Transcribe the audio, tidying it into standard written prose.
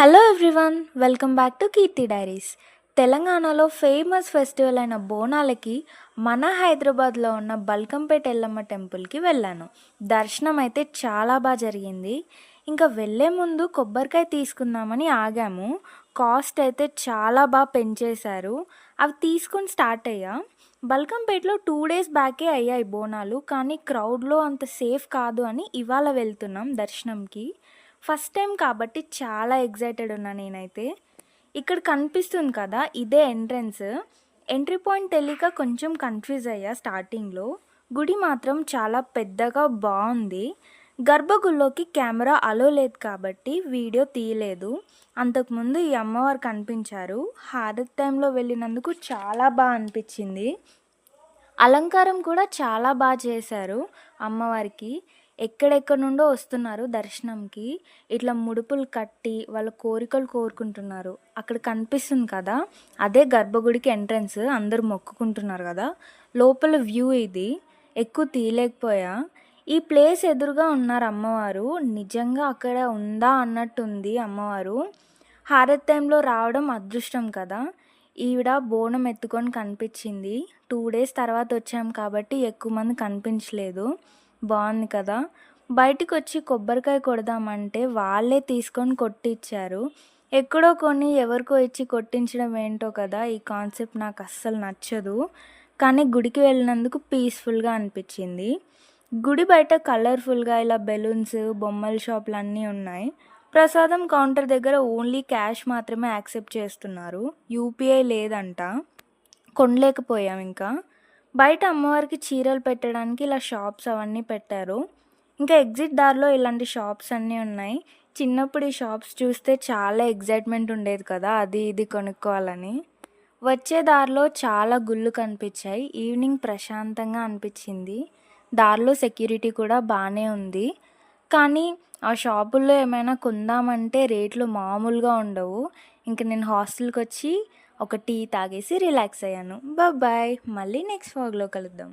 Hello everyone, welcome back to Keerthi diaries. తెలంగాణలో famous festival అయిన బోనాలకి మన హైదరాబాద్లో ఉన్న బల్కంపేట ఎల్లమ్మ టెంపుల్కి వెళ్ళాను. దర్శనం అయితే చాలా బాగా జరిగింది. ఇంకా వెళ్ళే ముందు కొబ్బరికాయ తీసుకుందామని ఆగాము. కాస్ట్ అయితే చాలా బాగా పెంచేశారు. అవి తీసుకొని స్టార్ట్ అయ్యా. బల్కంపేటలో 2 days బ్యాకే అయ్యాయి బోనాలు, కానీ క్రౌడ్లో అంత సేఫ్ కాదు అని ఇవాళ వెళ్తున్నాం దర్శనంకి. ఫస్ట్ టైం కాబట్టి చాలా ఎక్సైటెడ్ ఉన్నా నేనైతే. ఇక్కడ కనిపిస్తుంది కదా, ఇదే ఎంట్రన్స్. ఎంట్రీ పాయింట్ తెలియక కొంచెం కన్ఫ్యూజ్ అయ్యా స్టార్టింగ్లో. గుడి మాత్రం చాలా పెద్దగా బాగుంది. గర్భగుడిలోకి కెమెరా అలో లేదు కాబట్టి వీడియో తీయలేదు. అంతకుముందు ఈ అమ్మవారు కనిపించారు. హారతి టైంలో వెళ్ళినందుకు చాలా బాగా అనిపించింది. అలంకారం కూడా చాలా బాగా చేశారు అమ్మవారికి. ఎక్కడెక్కడ నుండో వస్తున్నారు దర్శనంకి. ఇట్లా ముడుపులు కట్టి వాళ్ళ కోరికలు కోరుకుంటున్నారు. అక్కడ కనిపిస్తుంది కదా, అదే గర్భగుడికి ఎంట్రన్స్. అందరూ మొక్కుకుంటున్నారు కదా. లోపల వ్యూ ఇది. ఎక్కువ తీయలేకపోయా. ఈ ప్లేస్ ఎదురుగా ఉన్నారు అమ్మవారు. నిజంగా అక్కడ ఉందా అన్నట్టుంది అమ్మవారు. హారతి టైంలో రావడం అదృష్టం కదా. ఈవిడ బోనం ఎత్తుకొని కనిపించింది. 2 days తర్వాత వచ్చాం కాబట్టి ఎక్కువ మంది కనిపించలేదు. బాగుంది కదా. బయటికి వచ్చి కొబ్బరికాయ కొడదామంటే వాళ్ళే తీసుకొని కొట్టిచ్చారు. ఎక్కడో కొని ఎవరికో ఇచ్చి కొట్టించడం ఏంటో కదా, ఈ కాన్సెప్ట్ నాకు అస్సలు నచ్చదు. కానీ గుడికి వెళ్ళినందుకు పీస్ఫుల్గా అనిపించింది. గుడి బయట కలర్ఫుల్గా ఇలా బెలూన్స్, బొమ్మల షాపులు అన్నీ ఉన్నాయి. ప్రసాదం కౌంటర్ దగ్గర ఓన్లీ క్యాష్ మాత్రమే యాక్సెప్ట్ చేస్తున్నారు. యూపీఐ లేదంట. కొనలేకపోయాం ఇంకా. బయట అమ్మవారికి చీరలు పెట్టడానికి ఇలా షాప్స్ అవన్నీ పెట్టారు. ఇంకా ఎగ్జిట్ దారిలో ఇలాంటి షాప్స్ అన్నీ ఉన్నాయి. చిన్నప్పుడు ఈ షాప్స్ చూస్తే చాలా ఎగ్జైట్మెంట్ ఉండేది కదా, అది ఇది కొనుక్కోవాలని. వచ్చే దారిలో చాలా గుళ్ళు కనిపించాయి. ఈవినింగ్ ప్రశాంతంగా అనిపించింది. దారిలో సెక్యూరిటీ కూడా బాగానే ఉంది. కానీ ఆ షాపుల్లో ఏమైనా కొందామంటే రేట్లు మామూలుగా ఉండవు. ఇంక నేను హాస్టల్కి వచ్చి ఒక టీ తాగేసి రిలాక్స్ అయ్యాను. బాయ్. మళ్ళీ నెక్స్ట్ వ్లాగ్లో కలుద్దాం.